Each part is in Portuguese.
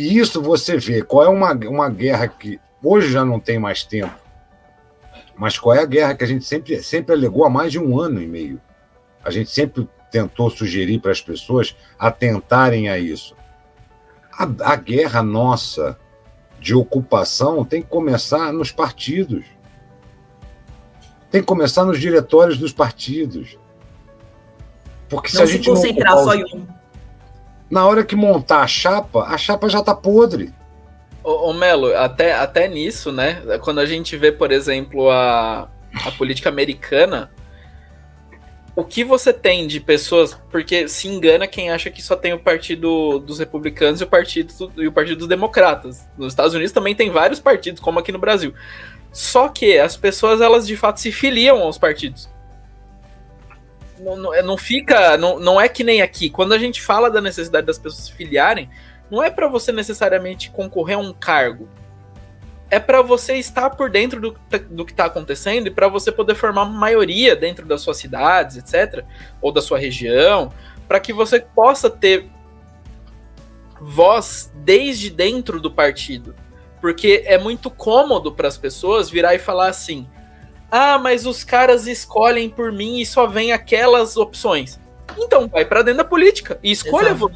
E isso você vê, qual é uma guerra que hoje já não tem mais tempo, mas qual é a guerra que a gente sempre alegou há mais de 1 ano e meio? A gente sempre tentou sugerir para as pessoas atentarem a isso. A guerra nossa de ocupação tem que começar nos partidos. Tem que começar nos diretórios dos partidos. Porque se a gente não concentrar só em um. Na hora que montar a chapa já está podre. Ô Melo, até nisso, né? Quando a gente vê, por exemplo, a política americana, o que você tem de pessoas... Porque se engana quem acha que só tem o partido dos republicanos e o partido dos democratas. Nos Estados Unidos também tem vários partidos, como aqui no Brasil. Só que as pessoas, elas de fato se filiam aos partidos. Não é que nem aqui. Quando a gente fala da necessidade das pessoas se filiarem, não é para você necessariamente concorrer a um cargo. É para você estar por dentro do que está acontecendo e para você poder formar maioria dentro das suas cidades, etc., ou da sua região, para que você possa ter voz desde dentro do partido. Porque é muito cômodo para as pessoas virar e falar assim: ah, mas os caras escolhem por mim e só vem aquelas opções. Então vai para dentro da política e escolha você.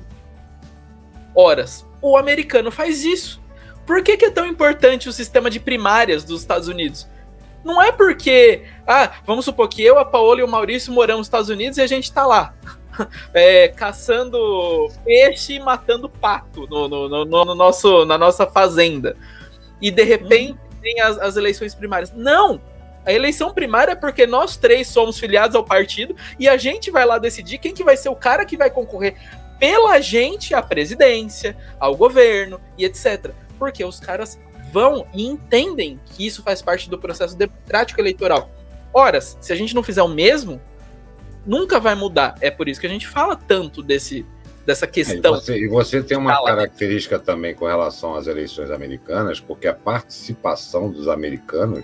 Horas. O americano faz isso. Por que é tão importante o sistema de primárias dos Estados Unidos? Não é porque, vamos supor que eu, a Paola e o Maurício moramos nos Estados Unidos e a gente tá lá, caçando peixe e matando pato na nossa fazenda. E de repente tem as eleições primárias. Não! A eleição primária é porque nós 3 somos filiados ao partido e a gente vai lá decidir quem que vai ser o cara que vai concorrer pela gente à presidência, ao governo e etc. Porque os caras vão e entendem que isso faz parte do processo democrático eleitoral. Ora, se a gente não fizer o mesmo, nunca vai mudar. É por isso que a gente fala tanto dessa questão. E você tem uma característica também com relação às eleições americanas, porque a participação dos americanos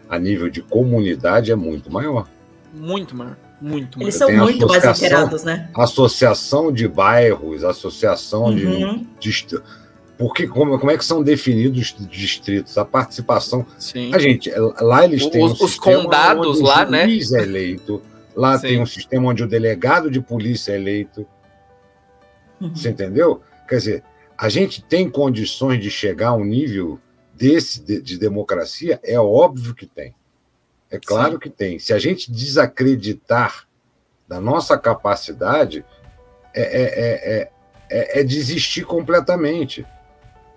a nível de comunidade é muito maior. Muito maior. Muito maior. Eles são muito mais inteirados, né? Associação de bairros, associação de porque como é que são definidos os distritos? A participação... Sim. Lá eles têm os condados lá, né? O juiz é eleito. Lá tem um sistema onde o delegado de polícia é eleito. Você entendeu? Quer dizer, a gente tem condições de chegar a um nível desse de democracia? É óbvio que tem. É claro que tem. Se a gente desacreditar da nossa capacidade, é desistir completamente.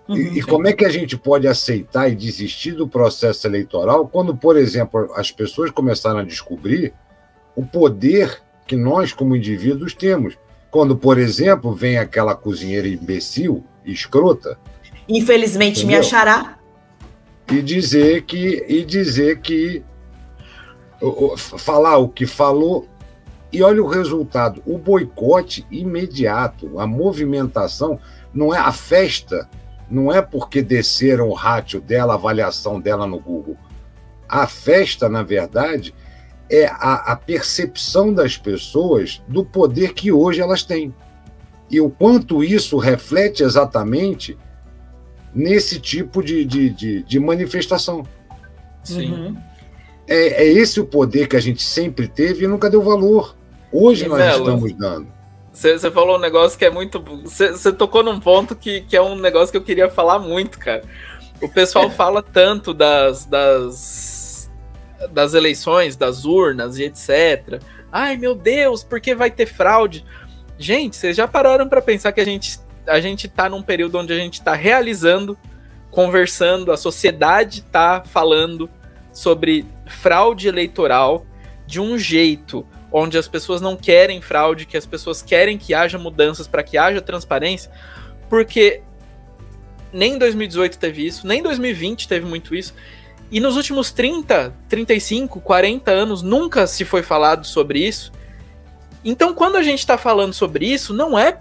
E como é que a gente pode aceitar e desistir do processo eleitoral quando, por exemplo, as pessoas começaram a descobrir o poder que nós, como indivíduos, temos? Quando, por exemplo, vem aquela cozinheira imbecil, escrota... Infelizmente, entendeu? Me achará. E dizer que falar o que falou, e olha o resultado, o boicote imediato, a movimentação, não é a festa, não é porque desceram o ratio dela, a avaliação dela no Google. A festa, na verdade, é a percepção das pessoas do poder que hoje elas têm. E o quanto isso reflete exatamente nesse tipo de manifestação. Sim. É esse o poder que a gente sempre teve e nunca deu valor. Hoje nós estamos dando. Você falou um negócio que é muito... Você tocou num ponto que é um negócio que eu queria falar muito, cara. O pessoal fala tanto das eleições, das urnas e etc. Ai, meu Deus, por que vai ter fraude? Gente, vocês já pararam para pensar que a gente tá num período onde a gente tá realizando, conversando, a sociedade tá falando sobre fraude eleitoral de um jeito onde as pessoas não querem fraude, que as pessoas querem que haja mudanças para que haja transparência, porque nem em 2018 teve isso, nem em 2020 teve muito isso, e nos últimos 30, 35, 40 anos nunca se foi falado sobre isso. Então, quando a gente tá falando sobre isso, não é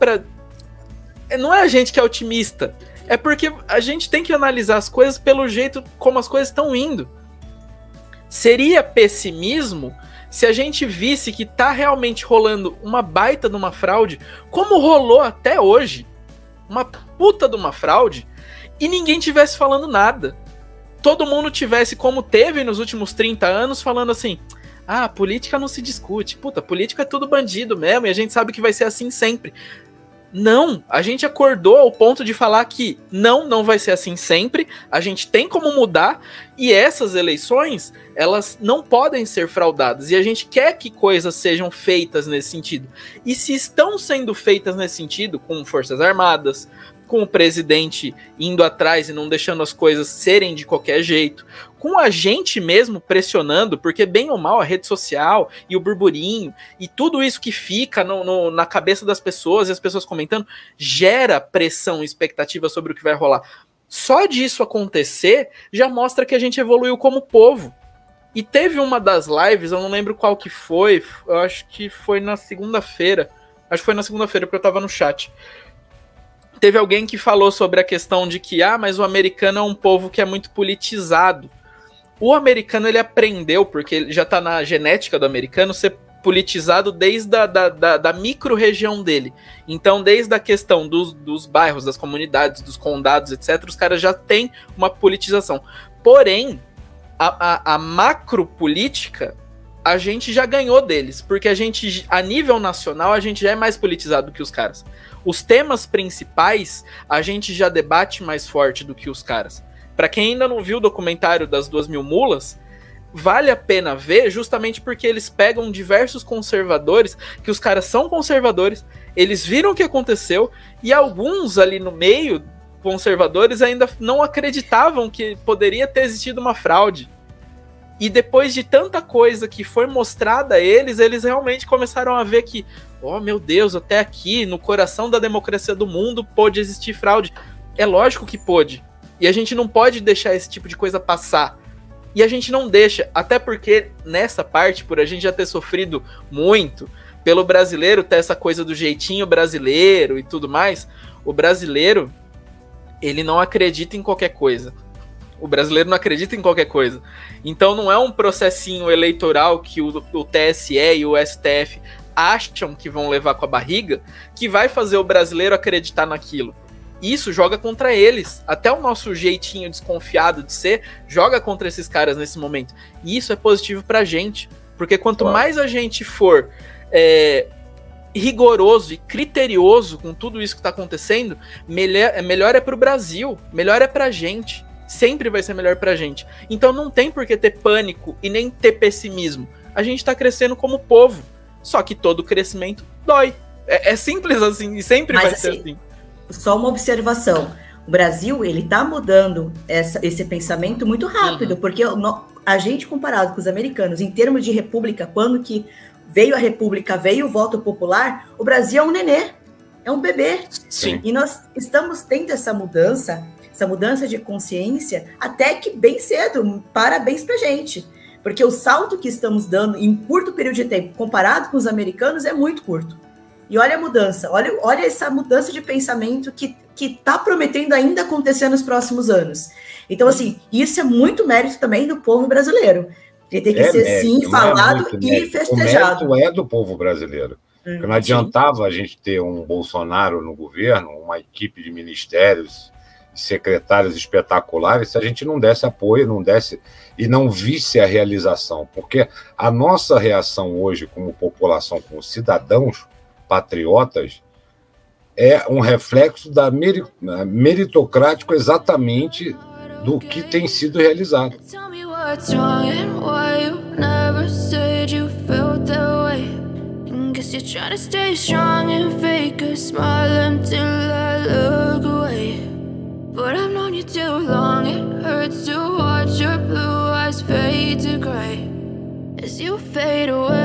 a gente que é otimista, é porque a gente tem que analisar as coisas pelo jeito como as coisas estão indo. Seria pessimismo se a gente visse que tá realmente rolando uma baita de uma fraude, como rolou até hoje. uma puta de uma fraude, e ninguém tivesse falando nada. Todo mundo tivesse, como teve nos últimos 30 anos, falando assim, política não se discute, puta, política é tudo bandido mesmo, e a gente sabe que vai ser assim sempre. Não, a gente acordou ao ponto de falar que não vai ser assim sempre, a gente tem como mudar, e essas eleições, elas não podem ser fraudadas, e a gente quer que coisas sejam feitas nesse sentido. E se estão sendo feitas nesse sentido, com Forças Armadas, com o presidente indo atrás e não deixando as coisas serem de qualquer jeito, com a gente mesmo pressionando, porque bem ou mal a rede social e o burburinho e tudo isso que fica na cabeça das pessoas e as pessoas comentando, gera pressão e expectativa sobre o que vai rolar. Só disso acontecer já mostra que a gente evoluiu como povo. E teve uma das lives, eu não lembro qual que foi, eu acho que foi na segunda-feira, porque eu tava no chat. Teve alguém que falou sobre a questão de que, mas o americano é um povo que é muito politizado. O americano, ele aprendeu, porque ele já tá na genética do americano, ser politizado desde da micro-região dele. Então, desde a questão dos bairros, das comunidades, dos condados, etc., os caras já têm uma politização. Porém, a macro-política, a gente já ganhou deles, porque a nível nacional, a gente já é mais politizado do que os caras. Os temas principais, a gente já debate mais forte do que os caras. Pra quem ainda não viu o documentário das 2.000 mulas, vale a pena ver justamente porque eles pegam diversos conservadores, que os caras são conservadores, eles viram o que aconteceu, e alguns ali no meio, conservadores, ainda não acreditavam que poderia ter existido uma fraude. E depois de tanta coisa que foi mostrada a eles realmente começaram a ver que, meu Deus, até aqui, no coração da democracia do mundo, pôde existir fraude. É lógico que pôde. E a gente não pode deixar esse tipo de coisa passar. E a gente não deixa, até porque nessa parte, por a gente já ter sofrido muito, pelo brasileiro ter essa coisa do jeitinho brasileiro e tudo mais, o brasileiro, ele não acredita em qualquer coisa. O brasileiro não acredita em qualquer coisa. Então não é um processinho eleitoral que o TSE e o STF acham que vão levar com a barriga que vai fazer o brasileiro acreditar naquilo. Isso joga contra eles. Até o nosso jeitinho desconfiado de ser joga contra esses caras nesse momento. E isso é positivo pra gente. Porque quanto mais a gente for rigoroso e criterioso com tudo isso que tá acontecendo, melhor é pro Brasil, melhor é pra gente. Sempre vai ser melhor pra gente. Então não tem por que ter pânico e nem ter pessimismo. A gente tá crescendo como povo. Só que todo crescimento dói. É simples assim e sempre vai ser assim. Só uma observação. O Brasil, ele tá mudando esse pensamento muito rápido, porque a gente, comparado com os americanos, em termos de república, quando que veio a república, veio o voto popular, o Brasil é um nenê, é um bebê. Sim. E nós estamos tendo essa mudança de consciência até que bem cedo. Parabéns pra gente. Porque o salto que estamos dando em curto período de tempo, comparado com os americanos, é muito curto. E olha a mudança, olha essa mudança de pensamento que está prometendo ainda acontecer nos próximos anos. Então, assim, isso é muito mérito também do povo brasileiro. Ele tem que ser, mérito, sim, falado e festejado. O mérito é do povo brasileiro. Porque não adiantava a gente ter um Bolsonaro no governo, uma equipe de ministérios, secretários espetaculares, se a gente não desse apoio, não desse e não visse a realização. Porque a nossa reação hoje como população, como cidadãos patriotas, é um reflexo da meritocrático exatamente do que tem sido realizado. But I've known you too long, it hurts to watch your blue eyes fade to gray as you fade away.